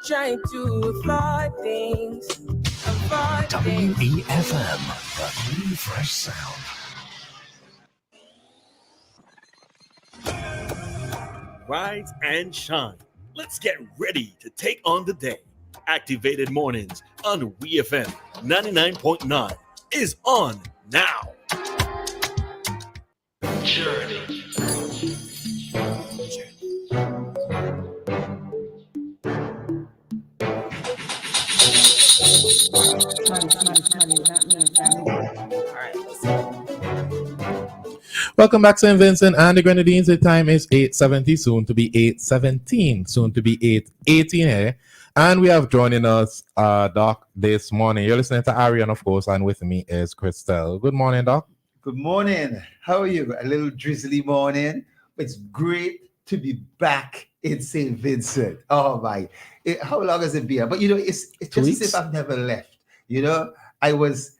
trying to avoid things. WEFM, the new fresh sound. Rise and shine. Let's get ready to take on the day. Activated Mornings on WEFM 99.9 is on now. Journey. Welcome back, St. Vincent and the Grenadines. The time is 8:70, soon to be 8:17, soon to be 8:18 here. And we have joining us Doc this morning. You're listening to Arian, of course, and with me is Christal. Good morning, Doc. Good morning. How are you? A little drizzly morning. It's great to be back in St. Vincent. Oh my! How long has it been? But it's just as if I've never left. I was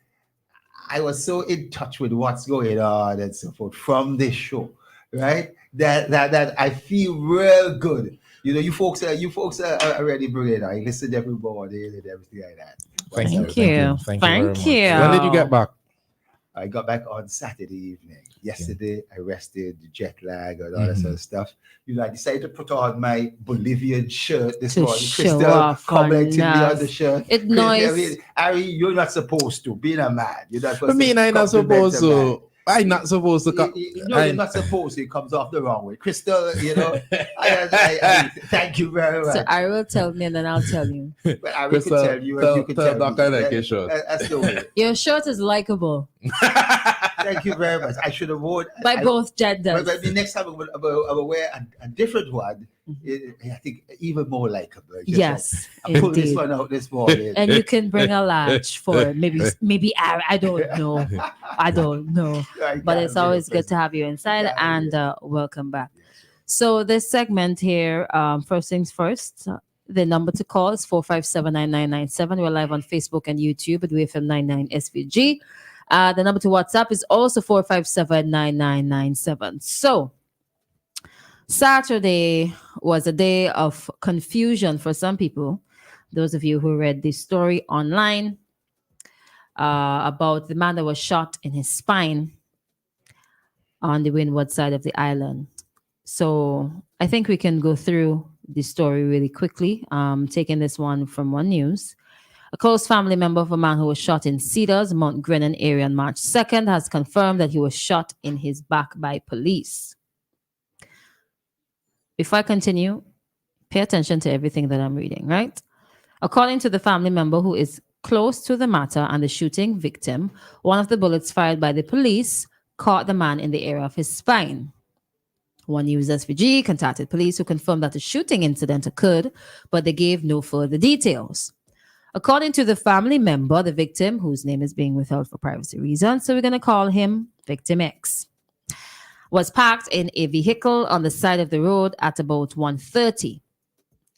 so in touch with what's going on and so forth from this show, right? That I feel real good. You folks are already brilliant. I listen every morning and everything like that. Thank you. Thank you. When did you get back? I got back on Saturday evening. Yesterday, I rested, the jet lag and all that sort of stuff. I decided to put on my Bolivian shirt this morning. Christal commented me on the shirt. It's nice. Ari, you're not supposed to. Being a man, you're not supposed I'm not supposed to. I'm not supposed to come. You're not supposed to. It comes off the wrong way. Christal, I thank you very much. So Ari will tell me and then I'll tell you. But Ari could tell you and you could tell me. I like your shirt. That's the way. Your shirt is likable. Thank you very much. I should have worn by both genders. But the next time I will wear a different one. I think even more likable. Yes, I pulled this one out this morning. And you can bring a large for maybe I don't know. But it's always good to have you inside and welcome back. So this segment here, first things first, the number to call is 457-9997. We're live on Facebook and YouTube at WEFM99 SVG. The number to WhatsApp is also 457-9997. So Saturday was a day of confusion for some people. Those of you who read the story online about the man that was shot in his spine on the windward side of the island. So I think we can go through the story really quickly, taking this one from One News. A close family member of a man who was shot in Cedars, Mount Grennan area on March 2nd has confirmed that he was shot in his back by police. Before I continue, pay attention to everything that I'm reading, right? According to the family member who is close to the matter and the shooting victim, one of the bullets fired by the police caught the man in the area of his spine. One News SVG contacted police who confirmed that the shooting incident occurred, but they gave no further details. According to the family member, the victim, whose name is being withheld for privacy reasons, so we're going to call him Victim X, was parked in a vehicle on the side of the road at about 1:30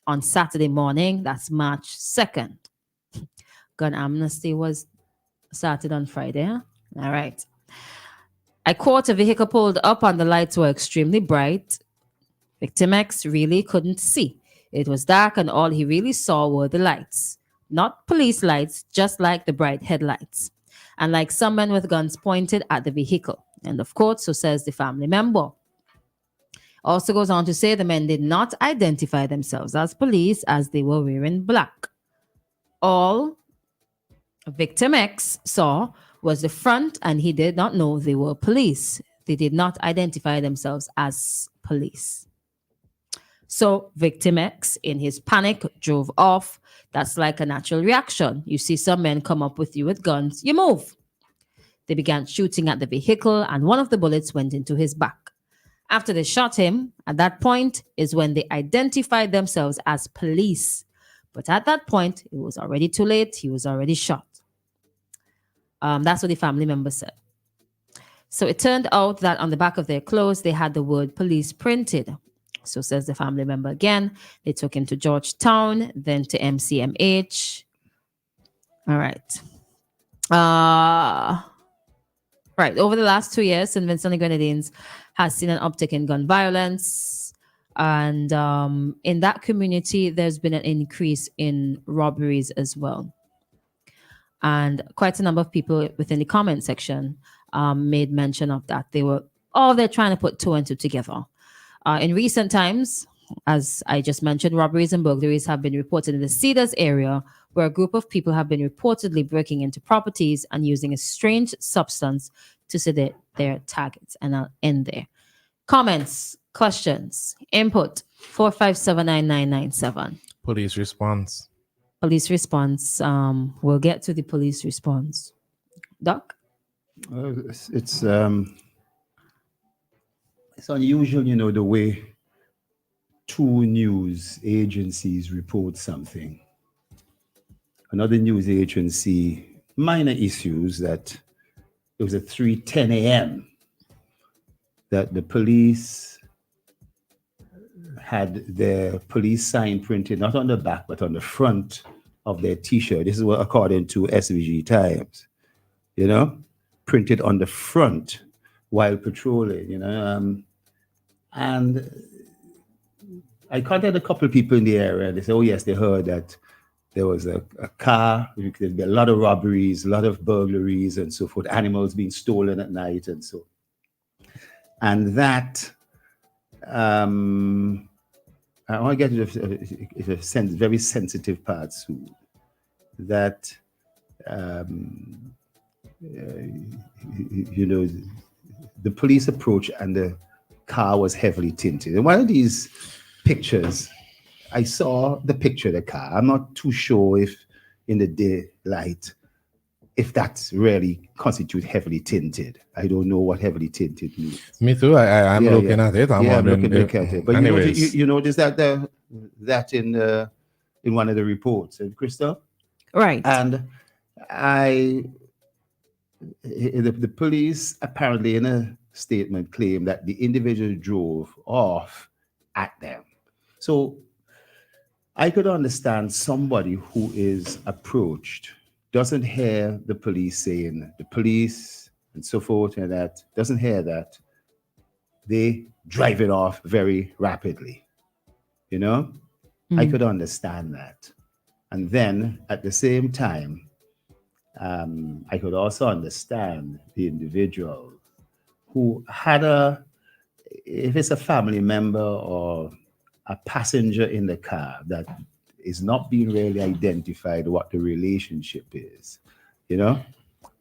on Saturday morning. That's March 2nd. Gun amnesty was started on Friday. Huh? All right. I quote, a vehicle pulled up and the lights were extremely bright. Victim X really couldn't see. It was dark and all he really saw were the lights. Not police lights, just like the bright headlights. And like some men with guns pointed at the vehicle. End of quote, so says the family member. Also goes on to say the men did not identify themselves as police as they were wearing black. All Victim X saw was the front and he did not know they were police. They did not identify themselves as police. So Victim X, in his panic, drove off. That's like a natural reaction. You see some men come up with you with guns, you move. They began shooting at the vehicle and one of the bullets went into his back. After they shot him, at that point is when they identified themselves as police. But at that point, it was already too late. He was already shot. That's what the family member said. So it turned out that on the back of their clothes, they had the word police printed. So says the family member again. They took him to Georgetown, then to MCMH. All right. Right. Over the last 2 years, St. Vincent and the Grenadines has seen an uptick in gun violence. And in that community, there's been an increase in robberies as well. And quite a number of people within the comment section made mention of that. They're trying to put two and two together. In recent times, as I just mentioned, robberies and burglaries have been reported in the Cedars area, where a group of people have been reportedly breaking into properties and using a strange substance to sedate their targets. And I'll end there. Comments, questions, input, 4579997. Police response. Police response. We'll get to the police response. Doc? It's unusual, the way two news agencies report something. Another news agency, minor issues, that it was at 3:10 a.m. that the police had their police sign printed, not on the back, but on the front of their T-shirt. This is what, according to SVG Times, printed on the front while patrolling, and I contacted a couple of people in the area. They said, oh, yes, they heard that there was a car. There'd be a lot of robberies, a lot of burglaries and so forth, animals being stolen at night and so. And that, I want to get to the very sensitive parts too. That, the police approach and the car was heavily tinted. And one of these pictures, I saw the picture of the car. I'm not too sure if in the daylight, if that's really constitute heavily tinted. I don't know what heavily tinted means. Me too. I'm looking at it. I'm looking at it. But anyways. you notice that that in one of the reports, Christal? Right. And the police apparently in a statement claimed that the individual drove off at them. So I could understand somebody who is approached, doesn't hear the police saying the police and so forth and that, doesn't hear that. They drive it off very rapidly. I could understand that. And then at the same time, I could also understand the individual who had if it's a family member or a passenger in the car that is not being really identified what the relationship is,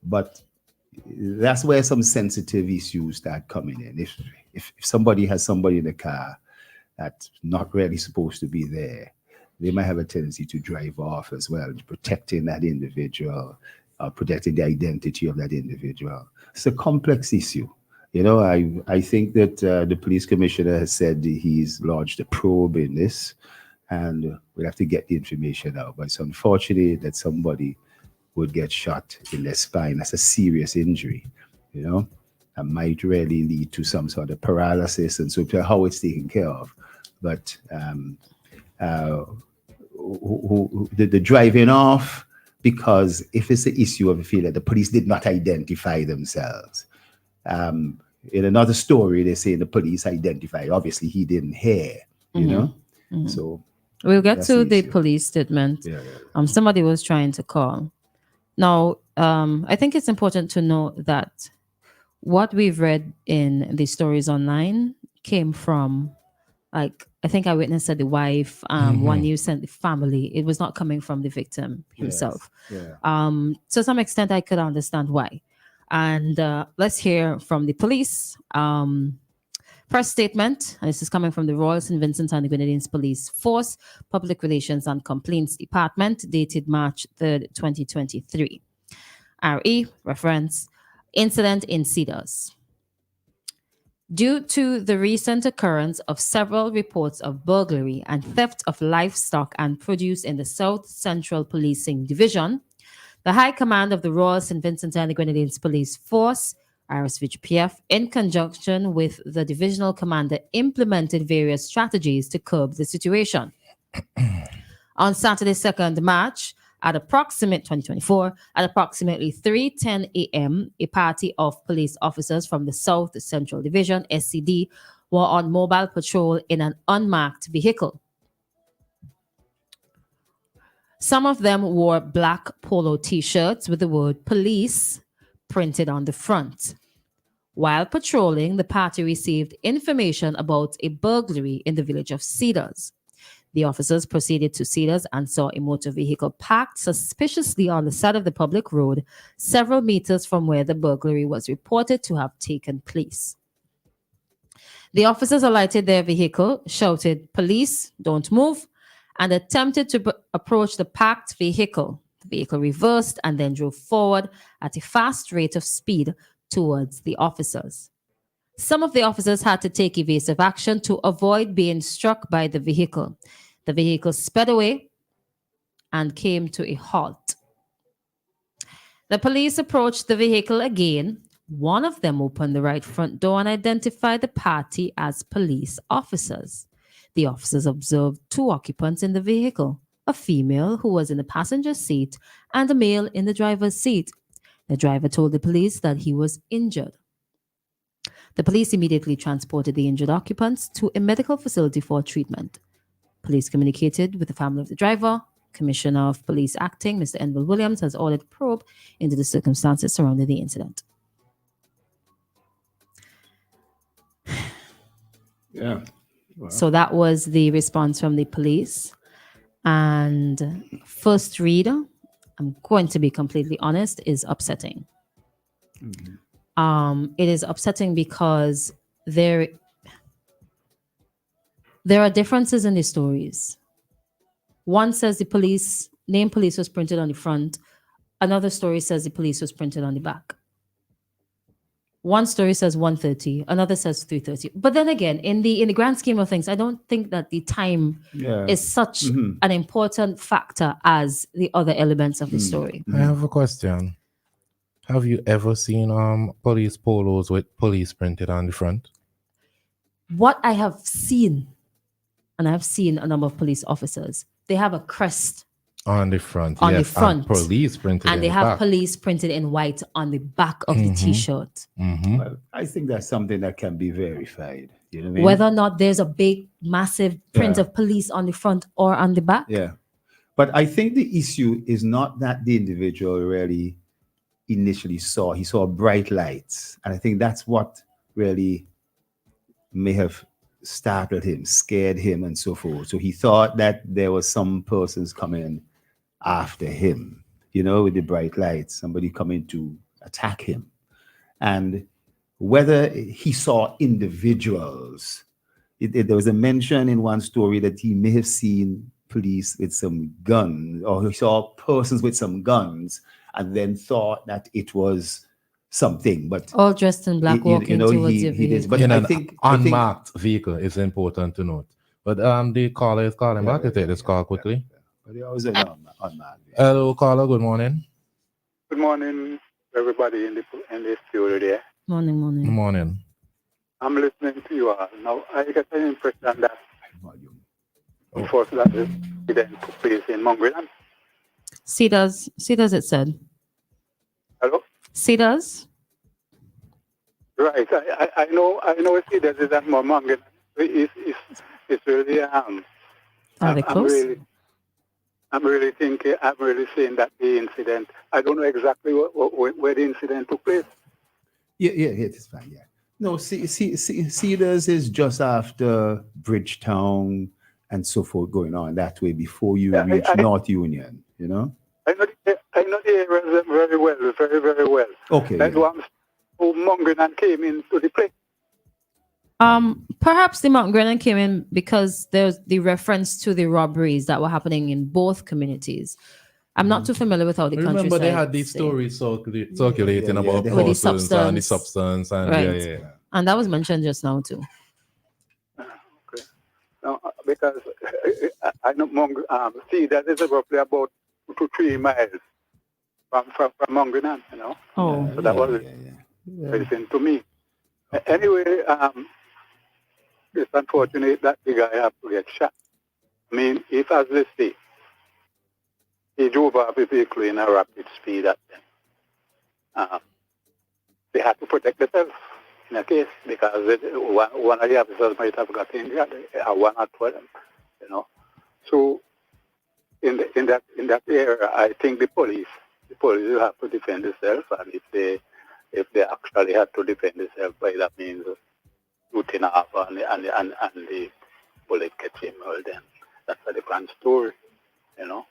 but that's where some sensitive issues start coming in. If somebody has somebody in the car that's not really supposed to be there, they might have a tendency to drive off as well, protecting that individual, protecting the identity of that individual. It's a complex issue. I think that the police commissioner has said he's lodged a probe in this, and we'll have to get the information out. But it's unfortunate that somebody would get shot in their spine. That's a serious injury, that might really lead to some sort of paralysis and so how it's taken care of. But the driving off, because if it's the issue of a feel that the police did not identify themselves, in another story, they say the police identified. Obviously, he didn't hear, So we'll get to the issue. police statement. Yeah. Somebody was trying to call. Now, I think it's important to know that what we've read in the stories online came from, I think Eyewitness said the wife. One news sent the family. It was not coming from the victim himself. Yes. Yeah. To some extent, I could understand why. And let's hear from the police. First statement, and this is coming from the Royal St. Vincent and the Grenadines Police Force Public Relations and Complaints Department, dated March 3rd, 2023. RE, reference, incident in Cedars. Due to the recent occurrence of several reports of burglary and theft of livestock and produce in the South Central Policing Division, the High Command of the Royal St. Vincent and the Grenadines Police Force, RSVPF, in conjunction with the divisional commander, implemented various strategies to curb the situation. On Saturday, 2nd March, at approximately 3:10 a.m., a party of police officers from the South Central Division, SCD, were on mobile patrol in an unmarked vehicle. Some of them wore black polo t-shirts with the word police printed on the front. While patrolling, the party received information about a burglary in the village of Cedars. The officers proceeded to Cedars and saw a motor vehicle parked suspiciously on the side of the public road, several meters from where the burglary was reported to have taken place. The officers alighted their vehicle, shouted, "Police, don't move," and attempted to approach the parked vehicle. The vehicle reversed and then drove forward at a fast rate of speed towards the officers. Some of the officers had to take evasive action to avoid being struck by the vehicle. The vehicle sped away and came to a halt. The police approached the vehicle again. One of them opened the right front door and identified the party as police officers. The officers observed two occupants in the vehicle, a female who was in the passenger seat and a male in the driver's seat. The driver told the police that he was injured. The police immediately transported the injured occupants to a medical facility for treatment. Police communicated with the family of the driver. Commissioner of Police Acting, Mr. Enville Williams, has ordered a probe into the circumstances surrounding the incident. Yeah. Wow. So that was the response from the police. And first read, I'm going to be completely honest, is upsetting. It is upsetting because there are differences in the stories. One says the name police was printed on the front. Another story says the police was printed on the back. One story says 1:30, another says 3:30. But then again, in the grand scheme of things, I don't think that the time is such an important factor as the other elements of the story. I have a question. Have you ever seen police polos with police printed on the front? What I have seen, and I've seen a number of police officers, they have a crest On the front, on yes, the front, and police printed and in they the have back. police printed in white on the back of the t-shirt. Well, I think that's something that can be verified. You know what I mean? Whether or not there's a big, massive print Yeah. of police on the front or on the back. Yeah. But I think the issue is not that the individual really initially saw. He saw bright lights. And I think that's what really may have startled him, scared him, and so forth. So he thought that there was some persons coming after him, with the bright lights, somebody coming to attack him. And whether he saw individuals, there was a mention in one story that he may have seen police with some guns, or he saw persons with some guns, and then thought that it was something. But All dressed in black, walking towards your vehicle. But in I an think unmarked vehicle is important to note. But the caller is calling back. Let's take this call quickly. But it was unmarked. Hello, caller. Good morning. Good morning, everybody in the studio there. Morning, morning. Good morning. I'm listening to you all. Now, I get the impression that first that the incident took place in Mongrel. Cedars, it said. Hello? Cedars? Right. I know Cedars is at Mongrel. It's really Are they close? I'm really saying that the incident, I don't know exactly where the incident took place. Yeah, it's fine. Yeah. No, Cedars is just after Bridgetown and so forth, going on that way before you reach North Union. I know the area very well, very, very well. Okay. That's why Mongrel came into the place. Perhaps the Mount Grennan came in because there's the reference to the robberies that were happening in both communities. I'm not too familiar with how the countryside. Remember, they had these stories circulating about With the persons and the substance, and Right. And that was mentioned just now too. Okay. Now, because I know that is roughly about 2 to 3 miles from Mongrel, Oh. So that was interesting to me. Anyway, it's unfortunate that the guy had to get shot. I mean, if, as they say, he drove off his vehicle in a rapid speed at them, they had to protect themselves. in a case because one of the officers might have got injured, one or two of them, you know. So in that area, I think the police will have to defend themselves, and if they actually have to defend themselves, by that means shooting off and the bullet gets him, well then that's a different story, you know.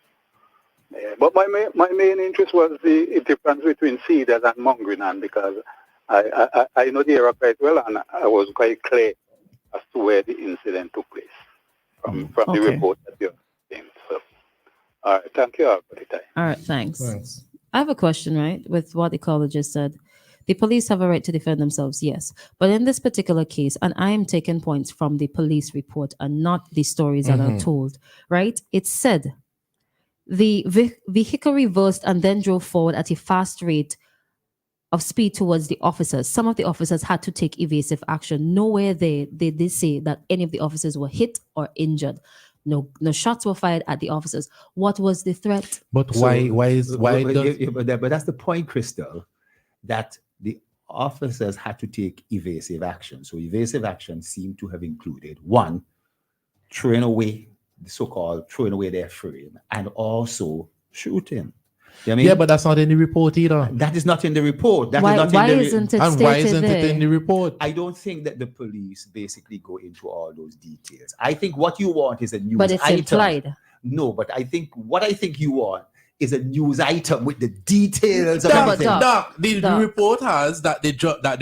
But my main interest was the difference between Cedars and Mongrinan, because I know the area quite well, and I was quite clear as to where the incident took place from the report that you're saying. So, all right, thank you all for the time. All right, thanks. I have a question, right, with what the caller just said. The police have a right to defend themselves, yes. But in this particular case, and I am taking points from the police report and not the stories that are told, right? It said the vehicle reversed and then drove forward at a fast rate of speed towards the officers. Some of the officers had to take evasive action. Nowhere they did say that any of the officers were hit or injured. No shots were fired at the officers. What was the threat? But But that's the point, Christal, that the officers had to take evasive action. So evasive action seemed to have included, one, throwing away their frame, and also shooting. You know what I mean? Yeah, but that's not in the report either. That is not in the report. Why isn't it And why stated isn't it in the there? report? I don't think that the police basically go into all those details. I think what you want is a news But it's item. implied. No, but what I think you want is a news item with the details of Doc, everything. The report has that they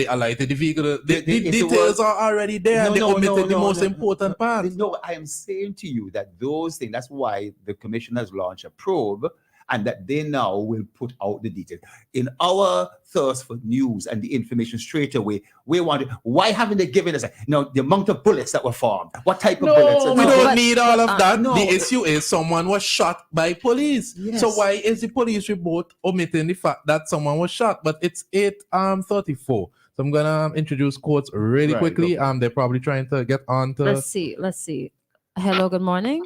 alighted the vehicle. The details are already there. They omitted the most important part. No, I am saying to you that those things, that's why the commission has launched a probe, and that they now will put out the details. In our thirst for news and the information straight away, we want why haven't they given us the amount of bullets that were formed? What type of bullets? We don't need all of that. no. The issue is someone was shot by police. Yes. So why is the police report omitting the fact that someone was shot? But it's 8:34. So I'm gonna introduce quotes really quickly. They're probably trying to get on to. Let's see. Hello, good morning.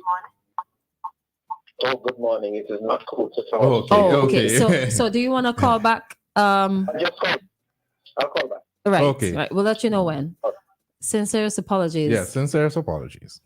Oh, good morning. It is not cool to talk. Okay. So do you want to call back? I just called. I'll call back. Right. We'll let you know when. Sincerest apologies. Yeah, sincerest apologies.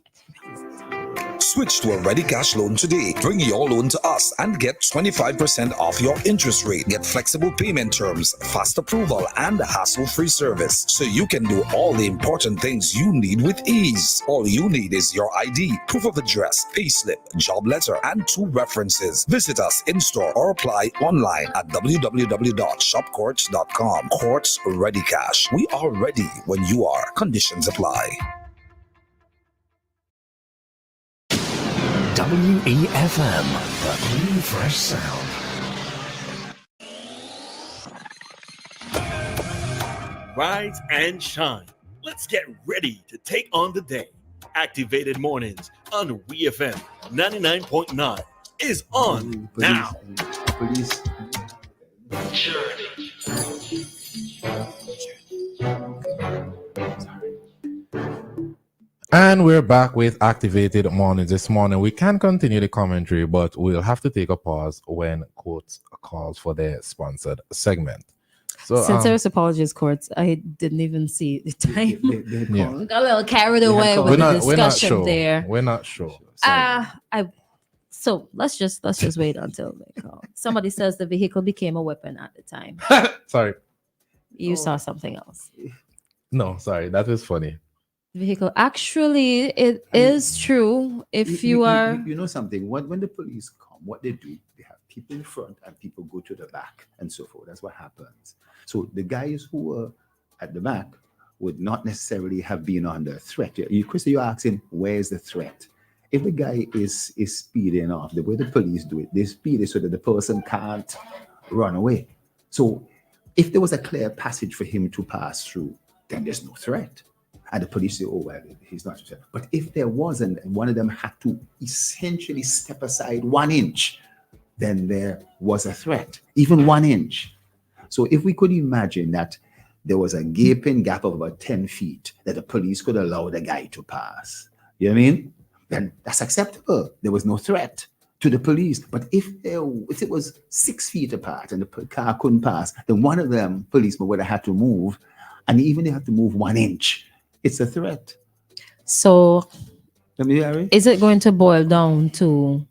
Switch to a Ready Cash loan today. Bring your loan to us and get 25% off your interest rate. Get flexible payment terms, fast approval, and hassle-free service. So you can do all the important things you need with ease. All you need is your ID, proof of address, payslip, job letter, and 2 references. Visit us in-store or apply online at www.shopcourts.com. Courts Ready Cash. We are ready when you are. Conditions apply. WEFM, the new fresh sound. Rise and shine. Let's get ready to take on the day. Activated Mornings on WEFM 99.9 is on now. Police. And we're back with Activated Mornings this morning. We can continue the commentary, but we'll have to take a pause when Quotes calls for their sponsored segment. So, sincerest apologies, Courts. I didn't even see the time. Yeah. Got a little carried away with the discussion there. We're not sure. So let's just wait until they call. Somebody says the vehicle became a weapon at the time. Sorry. You saw something else. No, sorry. That is funny. Vehicle. Actually, it is true. If you are, you know something. When the police come, what they do, they have people in front and people go to the back and so forth. That's what happens. So the guys who were at the back would not necessarily have been under threat. Chris, you're asking, where's the threat? If the guy is speeding off, the way the police do it, they speed it so that the person can't run away. So if there was a clear passage for him to pass through, then there's no threat. And the police say, oh, well, he's not. But if there wasn't, and one of them had to essentially step aside 1 inch, then there was a threat, even 1 inch. So if we could imagine that there was a gaping gap of about 10 feet that the police could allow the guy to pass, you know what I mean? Then that's acceptable. There was no threat to the police. But if it was 6 feet apart and the car couldn't pass, then one of them policemen would have had to move And even they have to move 1 inch. It's a threat. So, Let me hear it. is it going to boil down to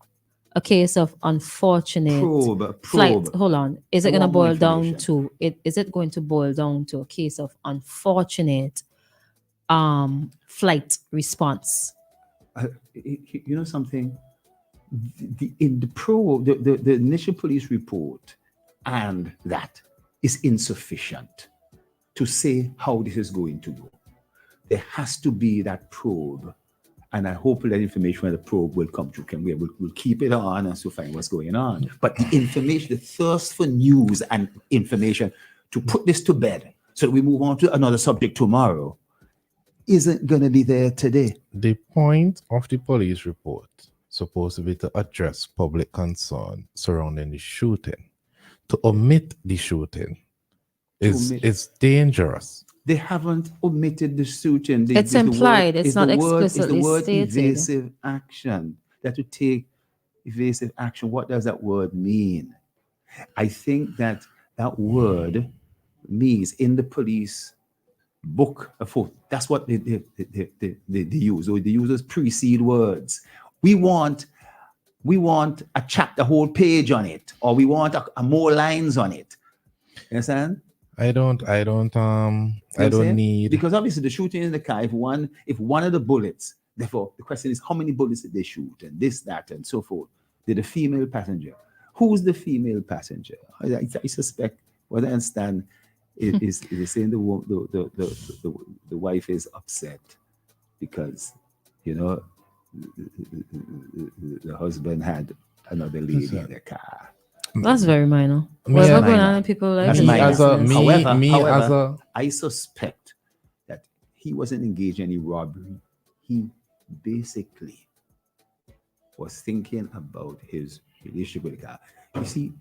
a case of unfortunate flight? Probe. Hold on. Is it I going to want more boil down information. to it? Is it going to boil down to a case of unfortunate flight response? You know something? In the probe, the initial police report and that is insufficient to say how this is going to go. There has to be that probe, and I hope that information from the probe will come through. We'll keep it on and so find what's going on. But the information, the thirst for news and information to put this to bed so that we move on to another subject tomorrow isn't going to be there today. The point of the police report supposed to be to address public concern surrounding the shooting. To omit the shooting is dangerous. They haven't omitted the shooting. It's implied. It's not explicitly It's the word stated. evasive action. That to take evasive action. What does that word mean? I think that word means in the police book. That's what they use. Or they use those precede words. We want a chapter, a whole page on it, or we want a more lines on it. You understand? I don't need, because obviously the shooting in the car. If one of the bullets, therefore the question is how many bullets did they shoot, and this, that, and so forth. Did the female passenger? Who's the female passenger? I suspect what I understand is saying the wife is upset because the husband had another lady in the car. That's very minor. Whatever going on in people like However, I suspect that he wasn't engaged in any robbery. He basically was thinking about his relationship with the car. You see,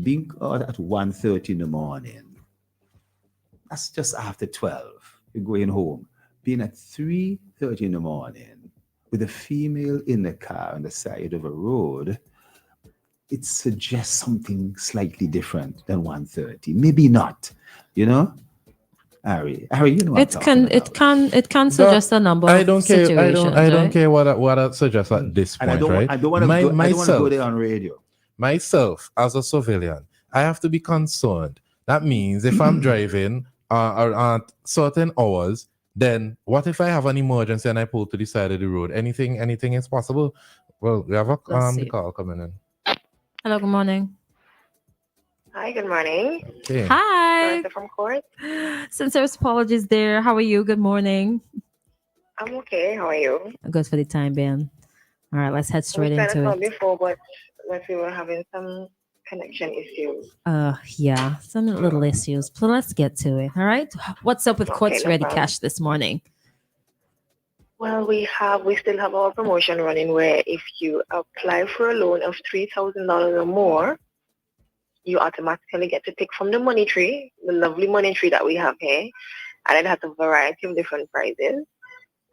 being out at 1:30 in the morning, that's just after 12. You're going home. Being at 3:30 in the morning with a female in the car on the side of a road, it suggests something slightly different than 1:30. Maybe not, Ari, you know what it can suggest a number of situations. I don't care what I suggest at this point, right? I don't want to go there on radio. Myself, as a civilian, I have to be concerned. That means if I'm driving at certain hours, then what if I have an emergency and I pull to the side of the road? Anything is possible. Well, we have the call coming in. Hello, good morning. Hi, good morning. Okay. Hi. From court. Sincerest apologies there. How are you? Good morning. I'm okay. How are you? Good for the time being. All right, let's head straight into it. Before, but we were having some connection issues. Yeah, some little issues. So let's get to it. All right. What's up with Courts Ready Cash this morning? Well, we still have our promotion running where if you apply for a loan of $3,000 or more, you automatically get to pick from the money tree, the lovely money tree that we have here, and it has a variety of different prices.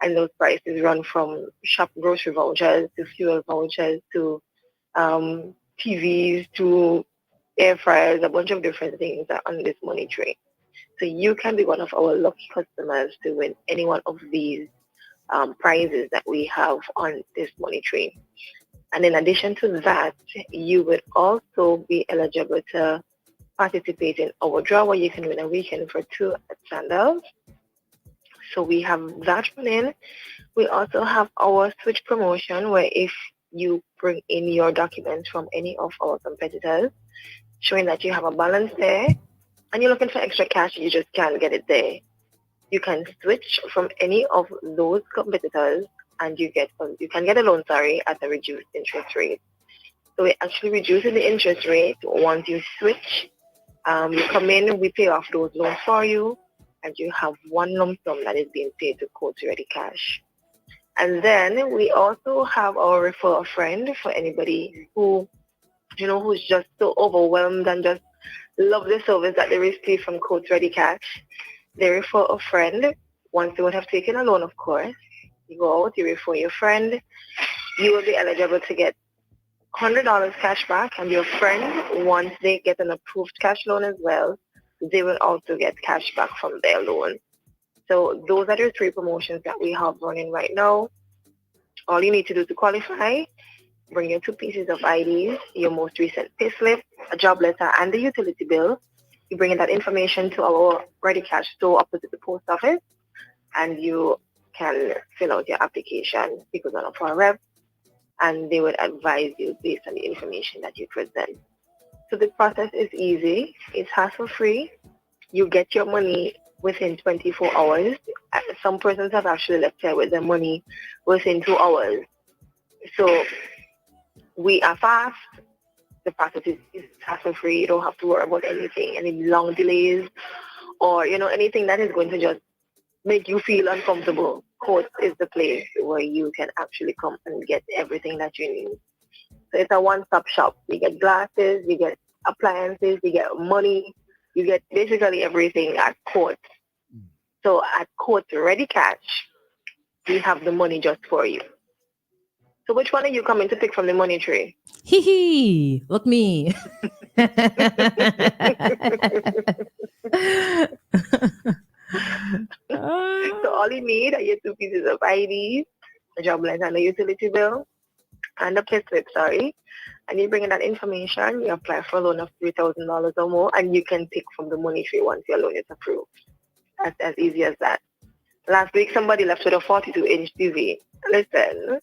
And those prices run from shop grocery vouchers to fuel vouchers to TVs to air fryers, a bunch of different things are on this money tree. So you can be one of our lucky customers to win any one of these prizes that we have on this money tree. And in addition to that, you would also be eligible to participate in our draw where you can win a weekend for 2 at Sandals. So we have that running. We also have our switch promotion where if you bring in your documents from any of our competitors, showing that you have a balance there, and you're looking for extra cash, you just can't get it there. You can switch from any of those competitors and you can get a loan, at a reduced interest rate. So we're actually reducing the interest rate once you switch. You come in, we pay off those loans for you, and you have one lump sum that is being paid to Courts Ready Cash. And then we also have our refer a friend for anybody who, who's just so overwhelmed and just love the service that they receive from Courts Ready Cash. They refer a friend once they would have taken a loan, of course. You go out, you refer your friend. You will be eligible to get $100 cash back, and your friend, once they get an approved cash loan as well, they will also get cash back from their loan. So those are the 3 promotions that we have running right now. All you need to do to qualify, bring your 2 pieces of IDs, your most recent payslip, a job letter, and the utility bill. You bring that information to our Ready Cash store opposite the post office, and you can fill out your application. Speak with one of our reps, and they would advise you based on the information that you present. So the process is easy. It's hassle-free. You get your money within 24 hours. Some persons have actually left here with their money within 2 hours. So we are fast. The process is hassle-free. You don't have to worry about anything, any long delays, or anything that is going to just make you feel uncomfortable. Court is the place where you can actually come and get everything that you need. So it's a one-stop shop. You get glasses, you get appliances, you get money, you get basically everything at Court. So at Court Ready Cash, we have the money just for you. So which one are you coming to pick from the money tree? Hee hee, look me. So all you need are your 2 pieces of IDs, a job letter and a utility bill, and a payslip, and you bring in that information, you apply for a loan of $3,000 or more, and you can pick from the money tree once your loan is approved. That's as easy as that. Last week, somebody left with a 42-inch TV. Listen,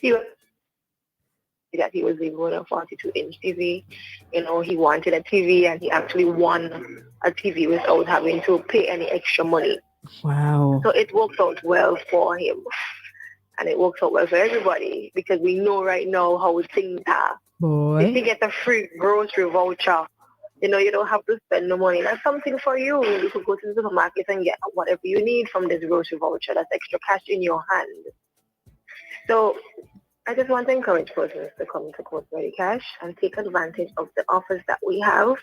he was able to a 42-inch TV. He wanted a TV, and he actually won a TV without having to pay any extra money. Wow. So it worked out well for him. And it works out well for everybody, because we know right now how things are. Boy. If you get a free grocery voucher, you don't have to spend no money. That's something for you. You could go to the supermarket and get whatever you need from this grocery voucher. That's extra cash in your hand. So I just want to encourage persons to come to Court Ready Cash and take advantage of the offers that we have.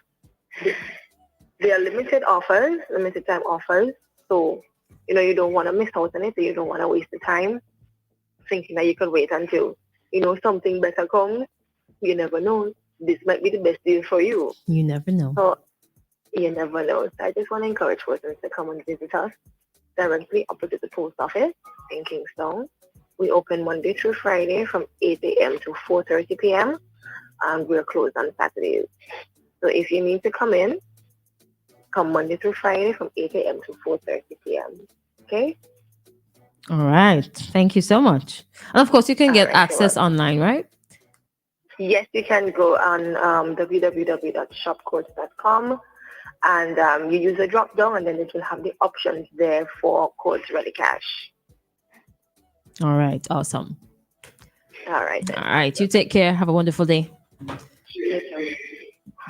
They are limited offers, limited time offers. So, you don't want to miss out on it. You don't want to waste the time thinking that you could wait until, something better comes. You never know. This might be the best deal for you. You never know. So, you never know. So I just want to encourage persons to come and visit us directly opposite the post office in Kingston. We open Monday through Friday from 8 a.m. to 4:30 p.m. and we're closed on Saturdays. So if you need to come in, come Monday through Friday from 8 a.m. to 4:30 p.m. Okay? All right. Thank you so much. And of course, you can get access online, right? Yes, you can go on www.shopcourts.com and you use the drop down, and then it will have the options there for Court Ready Cash. All right. Awesome. All right. Then. All right. You take care. Have a wonderful day.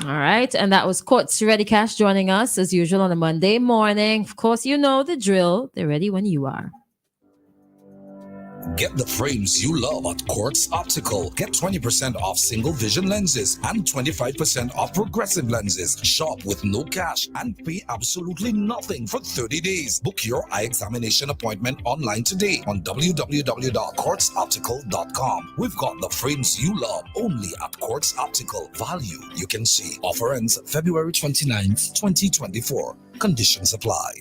All right. And that was Court Ready Cash joining us as usual on a Monday morning. Of course, you know the drill. They're ready when you are. Get the frames you love at Quartz Optical. Get 20% off single vision lenses and 25% off progressive lenses. Shop with no cash and pay absolutely nothing for 30 days. Book your eye examination appointment online today on www.quartzoptical.com. We've got the frames you love only at Quartz Optical. Value you can see. Offer ends February 29th, 2024. Conditions apply.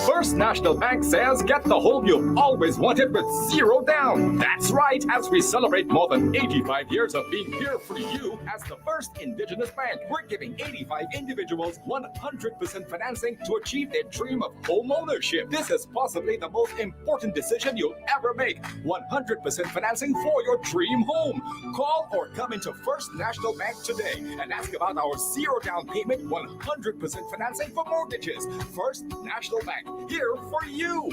First National Bank says get the home you've always wanted with zero down. That's right, as we celebrate more than 85 years of being here for you as the first indigenous bank, we're giving 85 individuals 100% financing to achieve their dream of home ownership. This is possibly the most important decision you'll ever make. 100% financing for your dream home. Call or come into First National Bank today and ask about our zero down payment 100% financing for mortgages. First National Bank. Here for you.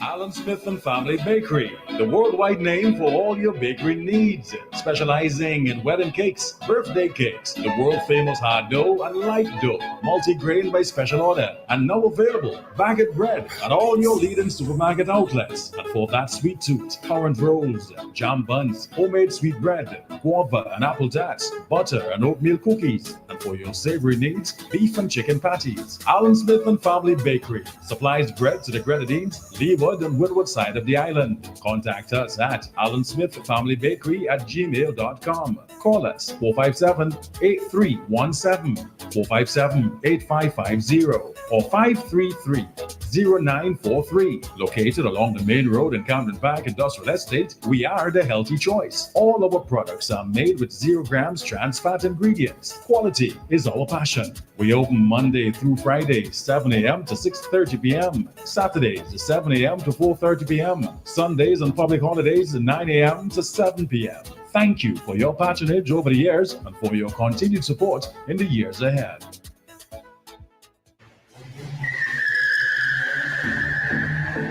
Alan Smith and Family Bakery, the worldwide name for all your bakery needs, specializing in wedding cakes, birthday cakes, the world famous hard dough and light dough, multi-grain by special order, and now available baguette bread at all your leading supermarket outlets. And for that sweet tooth, currant rolls, jam buns, homemade sweet bread, guava and apple tarts, butter and oatmeal cookies, and for your savory needs, beef and chicken patties. Alan Smith and Family Bakery supplies bread to the Grenadines, Leeward Wynwood and Wynwood side of the island. Contact us at AlanSmithFamilyBakery@gmail.com. Call us 457-8317, 457-8550, or 533-0943. Located along the main road in Camden Park Industrial Estate, we are the healthy choice. All our products are made with 0 grams trans fat ingredients. Quality is our passion. We open Monday through Friday, 7 a.m. to 6:30 p.m. Saturdays, 7 a.m. to 4:30 p.m. Sundays and public holidays, 9 a.m. to 7 p.m. Thank you for your patronage over the years and for your continued support in the years ahead.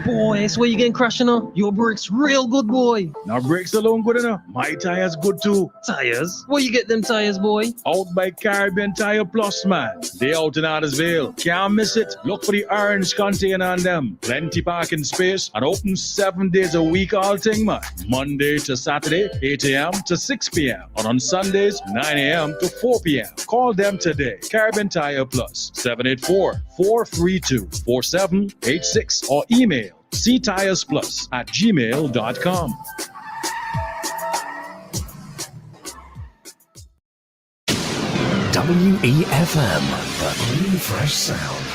Boy, so where you getting crashing on? Your brakes real good, boy. Now brakes alone good enough. My tires good too. Tires? Where you get them tires, boy? Out by Caribbean Tire Plus, man. They out in Addersville. Can't miss it. Look for the orange container on them. Plenty parking space and open 7 days a week all thing, man. Monday to Saturday, 8 a.m. to 6 p.m. And on Sundays, 9 a.m. to 4 p.m. Call them today. Caribbean Tire Plus, 784-432-4786 or email ctiresplus@gmail.com. WEFM, the clean, fresh sound.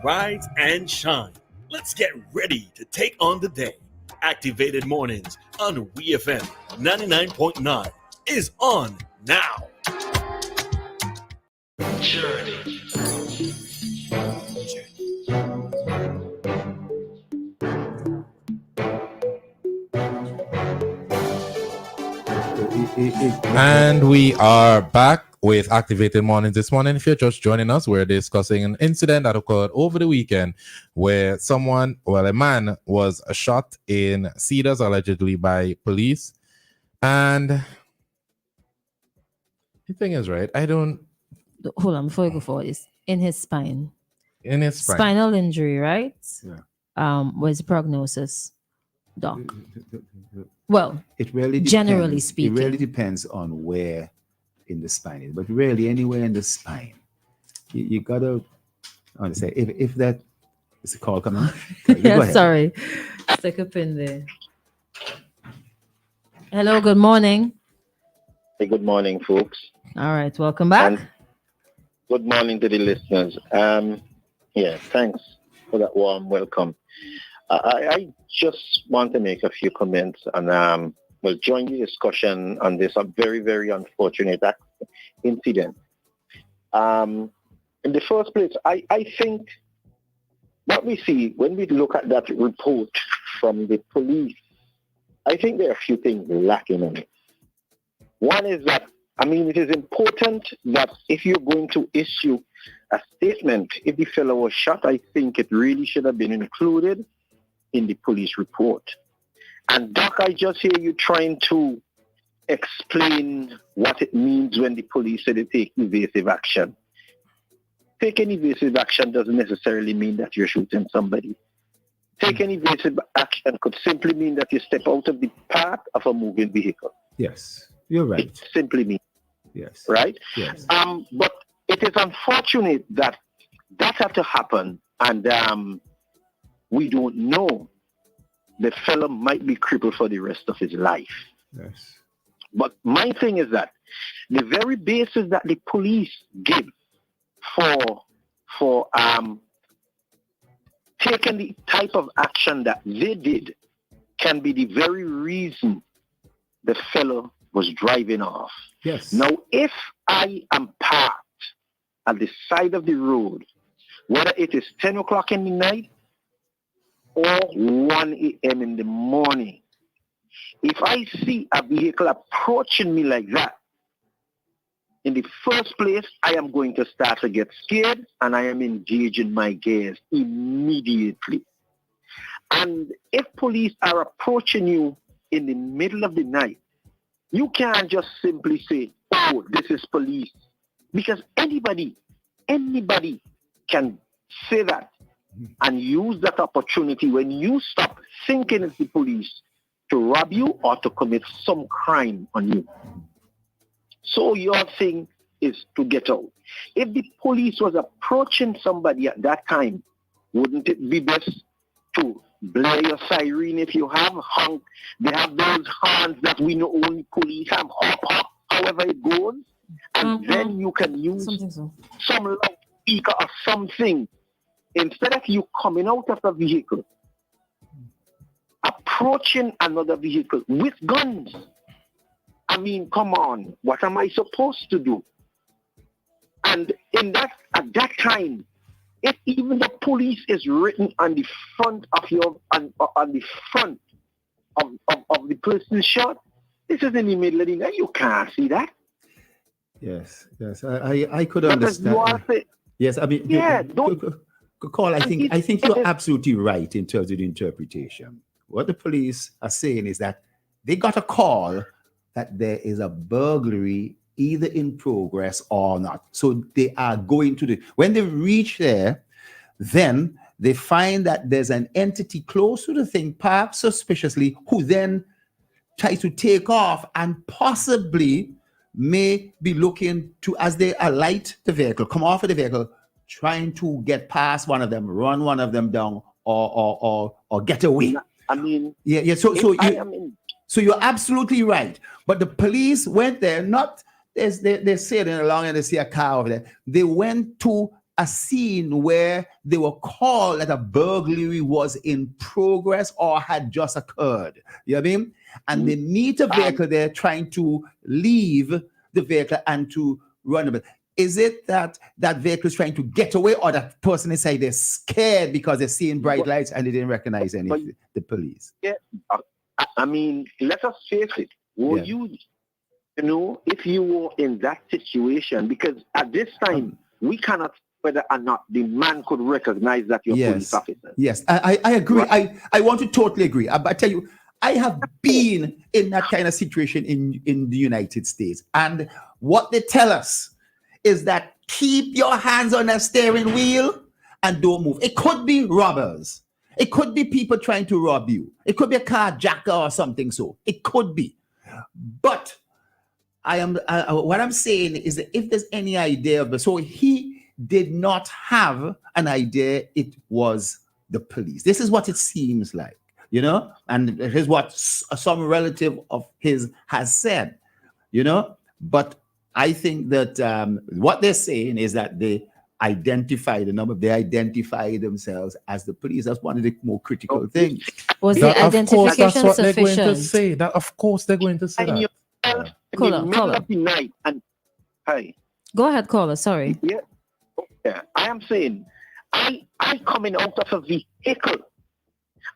Rise and shine. Let's get ready to take on the day. Activated Mornings on WEFM 99.9 is on now. Journey. And we are back with Activated Mornings this morning. If you're just joining us, we're discussing an incident that occurred over the weekend where a man was shot in Cedars allegedly by police. And the thing is, right, hold on, before you go forward, it's in his spine. In his spine. Spinal injury, right? Yeah. What's the prognosis, Doc? Well, it really generally speaking, it really depends on where in the spine is, but really anywhere in the spine, you gotta. I want to say if that is a call coming. Yeah, sorry, stick a pin there. Hello, good morning. Hey, good morning, folks. All right, welcome back. And good morning to the listeners. Thanks for that warm welcome. I just want to make a few comments and will join the discussion on this very, very unfortunate incident. In the first place, I think what we see when we look at that report from the police, I think there are a few things lacking in it. One is that, it is important that if you're going to issue a statement, if the fellow was shot, I think it really should have been included in the police report. And Doc, I just hear you trying to explain what it means when the police say they take evasive action. Taking evasive action doesn't necessarily mean that you're shooting somebody. Taking evasive action could simply mean that you step out of the path of a moving vehicle. Yes, you're right. It simply means. Yes. Right? Yes. But it is unfortunate that had to happen, and we don't know. The fellow might be crippled for the rest of his life. Yes. But my thing is that the very basis that the police give for taking the type of action that they did can be the very reason the fellow was driving off. Yes. Now, if I am parked at the side of the road, whether it is 10 o'clock in the night or 1 a.m. in the morning, if I see a vehicle approaching me like that, in the first place, I am going to start to get scared and I am engaging my gears immediately. And if police are approaching you in the middle of the night, you can't just simply say, oh, this is police. Because anybody can say that and use that opportunity when you stop thinking it's the police to rob you or to commit some crime on you. So your thing is to get out. If the police was approaching somebody at that time, wouldn't it be best to blare your siren if you have honk? They have those horns that we know only police have, hop, hop, however it goes. And then you can use some loudspeaker or something. Instead of you coming out of the vehicle, approaching another vehicle with guns. I mean, come on, what am I supposed to do? And at that time, if even the police is written on the front of on the front of the person's shirt, this is in the middle of the night. You can't see that. Yes, I could understand. Yes, I mean, Call. I think you're absolutely right in terms of the interpretation. What the police are saying is that they got a call that there is a burglary either in progress or not. So they are going to when they reach there, then they find that there's an entity close to the thing, parked suspiciously, who then tries to take off and possibly may be looking to, as they alight the vehicle, come off of the vehicle, trying to get past one of them, run one of them down, or get away. I mean, yeah. So you're absolutely right. But the police went there, not as they're sailing along and they see a car over there. They went to a scene where they were called that a burglary was in progress or had just occurred. You know what I mean? And they meet a vehicle there trying to leave the vehicle and to run it. Is it that vehicle is trying to get away, or that person inside they're scared because they're seeing bright lights and they didn't recognize the police? Yeah, I mean, let us face it. You know, if you were in that situation, because at this time, we cannot whether or not the man could recognize that you're police officer. Yes, I agree. Right? I want to totally agree. I tell you, I have been in that kind of situation in the United States. And what they tell us is that keep your hands on the steering wheel and don't move. It could be robbers. It could be people trying to rob you. It could be a carjacker or something. So it could be. But what I'm saying is that if there's any idea of so he did not have an idea it was the police. This is what it seems like, you know, and here's what some relative of his has said, you know, but I think that what they're saying is that they identify they identify themselves as the police. That's one of the more critical things. Was the identification that's what sufficient? They're going to say. That of course they're going to say that. In the middle of the night, and go ahead, caller. Sorry. Yeah, I am saying, I coming out of a vehicle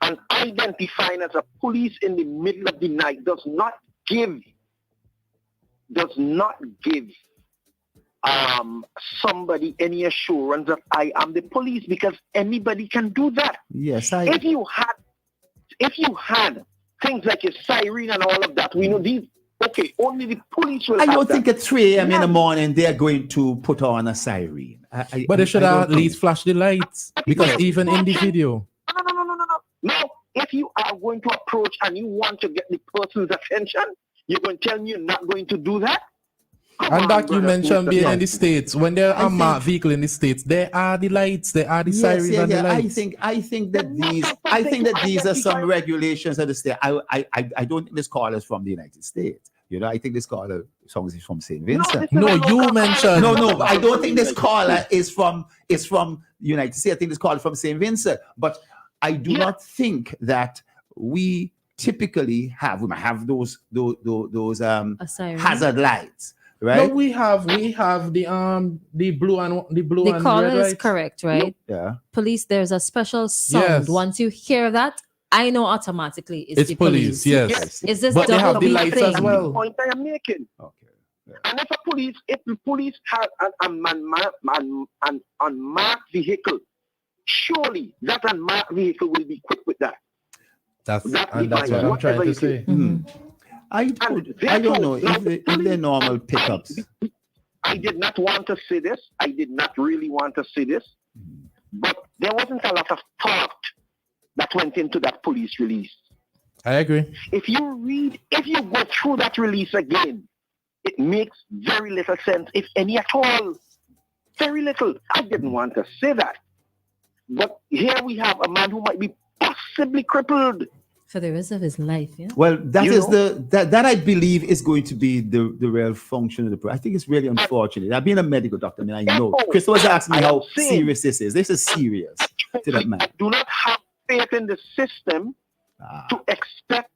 and identifying as a police in the middle of the night does not give somebody any assurance that I am the police, because anybody can do that. Yes, if you had things like a siren and all of that, we know these. Okay, only the police will. I don't think at 3 a.m. in the morning they're going to put on a siren. But they should have at least flash the lights, because even in the video. No. Now, if you are going to approach and you want to get the person's attention, you're going to tell me you're not going to do that? And that you mentioned being in the States, when there are marked vehicle in the States, there are the lights, there are the sirens and the lights. I think that these are some regulations of the state. I don't think this call is from the United States. You know, I think this caller is from St. Vincent. No, you mentioned. No, I don't think this caller is from the United States. I think this caller is from St. Vincent. But I do not think that we typically have those hazard lights. Right? No, we have the blue and the blue. The and caller red is lights. correct, right? Yeah. Police, there's a special sound. Yes. Once you hear that, I know automatically it's the police. Yes. Is this but they have the double lights thing? as well. The point I am making. Okay. Yeah. And if the police have an unmarked vehicle, surely that unmarked vehicle will be quick with that. That's what I'm trying to say. Mm-hmm. I don't know if they're normal pickups. I did not want to say this. I did not really want to say this. But there wasn't a lot of thought that went into that police release. I agree. If you go through that release again, it makes very little sense, if any at all. Very little. I didn't want to say that. But here we have a man who might be possibly crippled for the rest of his life. Yeah. Well, that I believe is going to be the real function of the. I think it's really unfortunate. I've been a medical doctor. I mean, I know. Christal was asking me how serious this is. This is serious to that man. I do not have faith in the system to expect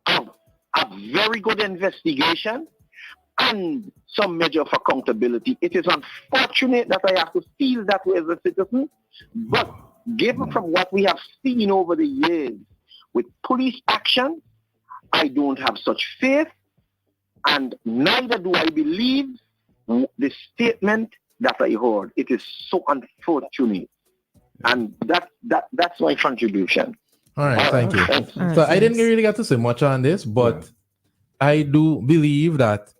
a very good investigation and some measure of accountability. It is unfortunate that I have to feel that way as a citizen, but given from what we have seen over the years with police action, I don't have such faith, and neither do I believe the statement that I heard. It is so unfortunate, and that's my contribution. All right, thank you. So I didn't really get to say much on this, but I do believe that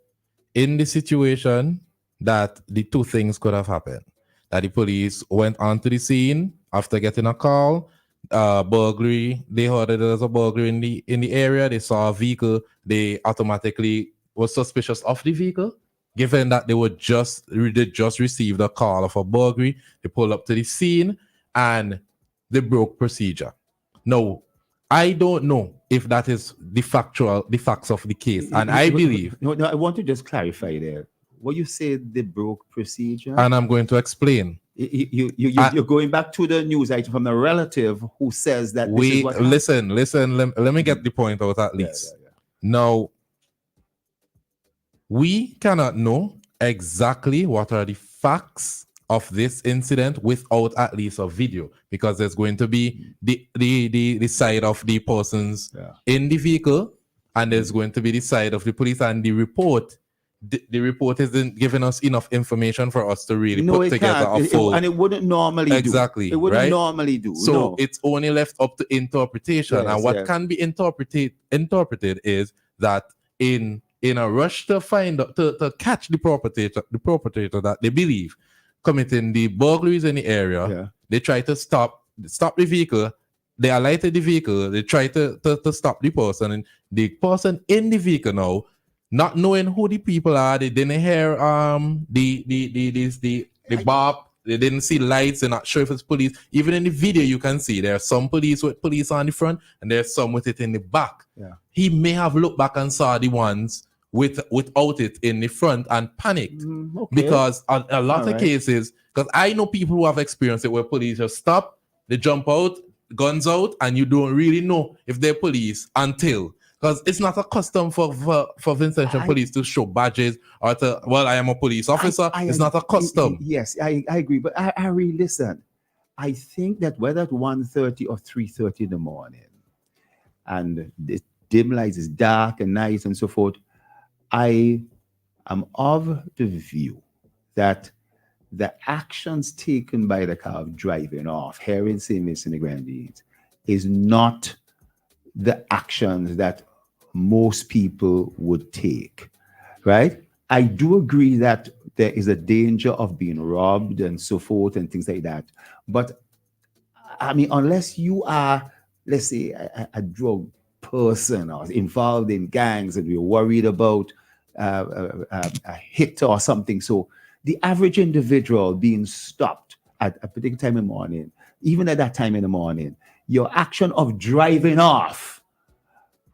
in the situation that the two things could have happened. That the police went onto the scene after getting a call, burglary. They heard that there was a burglary in the area. They saw a vehicle. They automatically were suspicious of the vehicle, given that they just received a call of a burglary. They pulled up to the scene and they broke procedure. No, I don't know if that is the facts of the case, and I believe. No, I want to just clarify there. What you said, they broke procedure, and I'm going to explain. You're going back to the news item from a relative who says that. Listen. Let me get the point out at least. Yeah. Now, we cannot know exactly what are the facts of this incident without at least a video, because there's going to be the side of the persons in the vehicle, and there's going to be the side of the police, and the report. The report isn't giving us enough information for us to really put together a full. And it wouldn't normally exactly. do. It wouldn't right? normally do. So it's only left up to interpretation. Yes, and what can be interpreted is that in a rush to find to catch the perpetrator that they believe committing the burglaries in the area, they try to stop the vehicle. They alighted the vehicle. They try to stop the person, and the person in the vehicle now, not knowing who the people are, they didn't hear the bop, they didn't see lights, they're not sure if it's police. Even in the video, you can see there are some police with police on the front, and there's some with it in the back. Yeah. He may have looked back and saw the ones without it in the front and panicked. Because a lot of cases, because I know people who have experienced it where police just stop, they jump out, guns out, and you don't really know if they're police until. Because it's not a custom for Vincentian police to show badges or to, well, I am a police officer. It's not a custom. Yes, I agree. But I really listen. I think that whether at 1:30 or 3:30 in the morning, and the dim lights is dark and nice and so forth, I am of the view that the actions taken by the car of driving off here in St. Vincent and the Grenadines is not the actions that most people would take, right? I do agree that there is a danger of being robbed and so forth and things like that. But I mean, unless you are, let's say, a drug person or involved in gangs and you're worried about a hit or something. So the average individual being stopped at a particular time in the morning, even at that time in the morning, your action of driving off,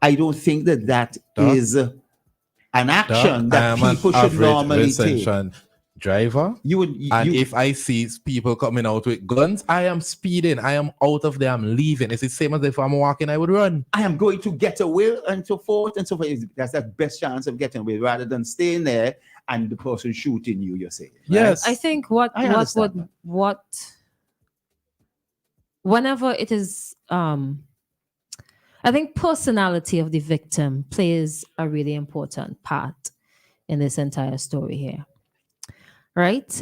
I don't think that is an action that people should normally take. Driver, if I see people coming out with guns, I am speeding. I am out of there. I'm leaving. It's the same as if I'm walking, I would run. I am going to get away and so forth and so forth. That's the best chance of getting away rather than staying there and the person shooting you. You're saying, right? Yes. I think whenever it is, I think personality of the victim plays a really important part in this entire story here. Right?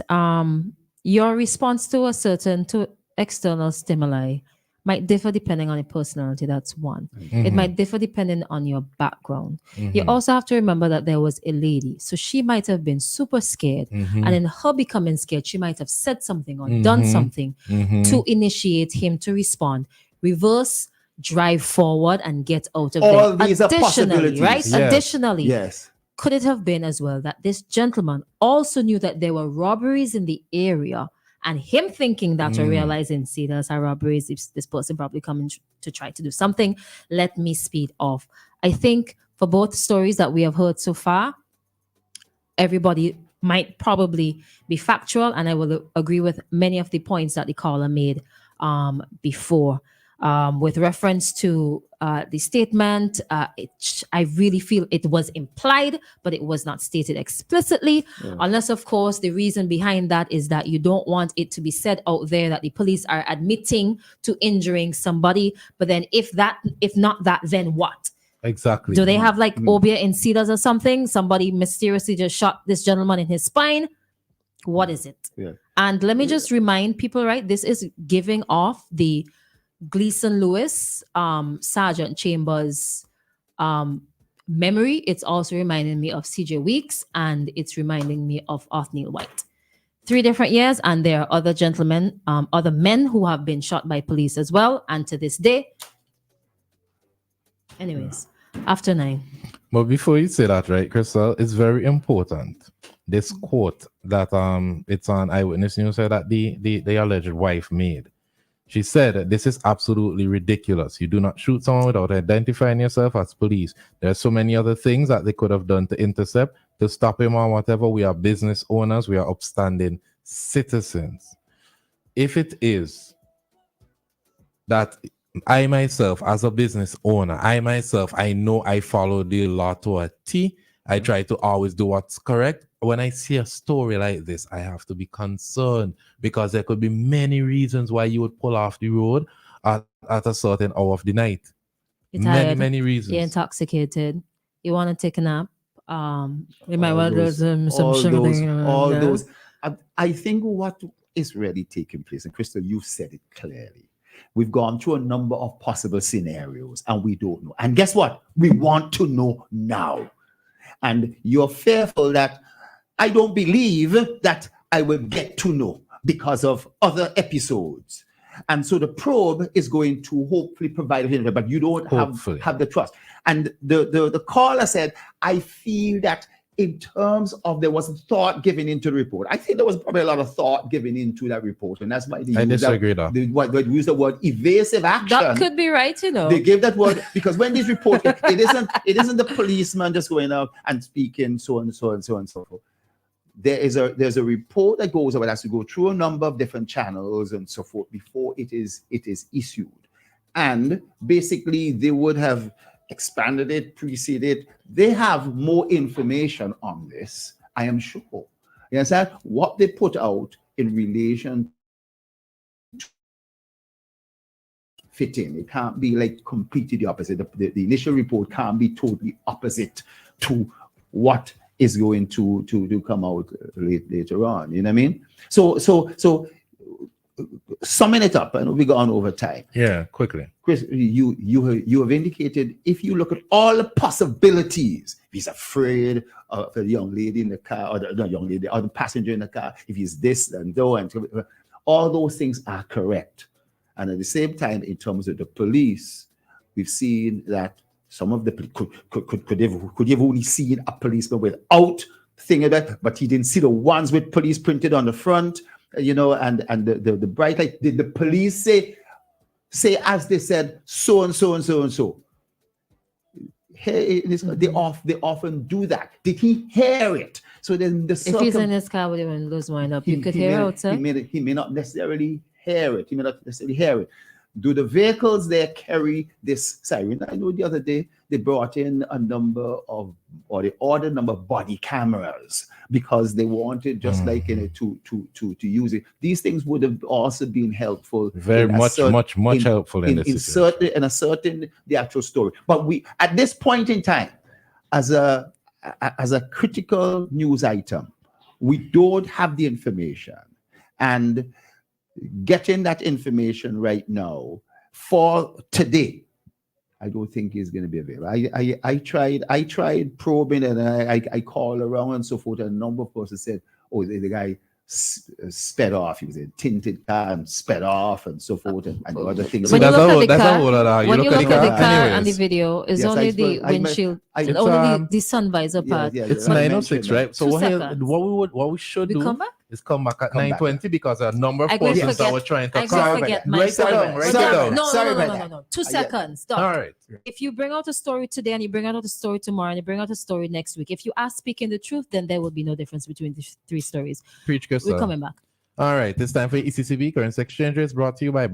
Your response to external stimuli might differ depending on your personality. That's one. Mm-hmm. It might differ depending on your background. Mm-hmm. You also have to remember that there was a lady. So she might have been super scared. Mm-hmm. And in her becoming scared, she might have said something or done something to initiate him to respond. Reverse, drive forward, and get out of there. All these are possibilities. Right? Yes. Additionally. Yes. could it have been as well that this gentleman also knew that there were robberies in the area, and him thinking that or realizing, see, there's our robberies, this person probably coming to try to do something, let me speed off. I think for both stories that we have heard so far, everybody might probably be factual, and I will agree with many of the points that the caller made before. With reference to the statement, I really feel it was implied, but it was not stated explicitly, unless, of course, the reason behind that is that you don't want it to be said out there that the police are admitting to injuring somebody. But then if not that, then what? Exactly. Do they have like Obia in Cedars or something? Somebody mysteriously just shot this gentleman in his spine. What is it? Yeah. And let me just remind people, right? This is giving off the Gleason Lewis, Sergeant Chambers memory. It's also reminding me of CJ Weeks, and it's reminding me of Othniel White. 3 different years, and there are other gentlemen, other men who have been shot by police as well. And to this day, anyways, after 9. But before you say that, right, Christal, it's very important. This quote that it's on Eyewitness News said that the alleged wife made. She said, "This is absolutely ridiculous. You do not shoot someone without identifying yourself as police. There are so many other things that they could have done to intercept, to stop him or whatever. We are business owners. We are upstanding citizens. If it is that I myself, as a business owner, I know I follow the law to a T. I try to always do what's correct. When I see a story like this, I have to be concerned because there could be many reasons why you would pull off the road at a certain hour of the night. You're tired, many reasons. You're intoxicated. You want to take a nap. You might all want to do some all those. I think what is really taking place, and Christal, you've said it clearly. We've gone through a number of possible scenarios, and we don't know. And guess what? We want to know now. And you're fearful that I don't believe that I will get to know because of other episodes. And so the probe is going to hopefully provide it, but you don't have the trust. And the caller said, I feel that in terms of there was thought given into the report. I think there was probably a lot of thought given into that report. And that's why they use the word evasive action. That could be right, you know. They gave that word because when this report, it isn't the policeman just going out and speaking so and so and so and so forth. There's a report that goes out. It has to go through a number of different channels and so forth before it is issued. And basically they would have expanded it, preceded it. They have more information on this, I am sure. You understand? What they put out in relation to fitting, it can't be like completely the opposite. The initial report can't be totally opposite to what is going to come out later on. You know what I mean? So summing it up, I know we gone over time. Yeah, quickly. Chris, you have indicated if you look at all the possibilities, if he's afraid of the young lady in the car, or the young lady, or the passenger in the car, if he's this and that, and all those things are correct. And at the same time, in terms of the police, we've seen that some of the could have only seen a policeman without thing of that, but he didn't see the ones with police printed on the front. You know, and the bright light. Did the police say as they said so and so and so and so? Hey, they often do that. Did he hear it? So then if he's in his car with him and lose wind up, you could hear outside. He may not necessarily hear it. He may not necessarily hear it. Do the vehicles there carry this siren? I know the other day they brought in they ordered a number of body cameras because they wanted just like to use it. These things would have also been helpful. Very much helpful in asserting the actual story. But we at this point in time, as a critical news item, we don't have the information, and getting that information right now for today, I don't think is going to be available. I tried probing, and I called around and so forth, and a number of persons said, oh, the guy sped off. He was in a tinted car and sped off and so forth and the other things. When you look at the car, when you look at the car and the video, it's only the windshield, only the sun visor part. It's 9:06, right? So what we should do is come back at 9:20 because there are a number of persons that were trying to write it down. No. 2 seconds. Stop. All right. If you bring out a story today and you bring out a story tomorrow and you bring out a story next week, if you are speaking the truth, then there will be no difference between the 3 stories. Preach, Christal. We're coming back. All right. It's time for ECCB Currency Exchange Rates brought to you by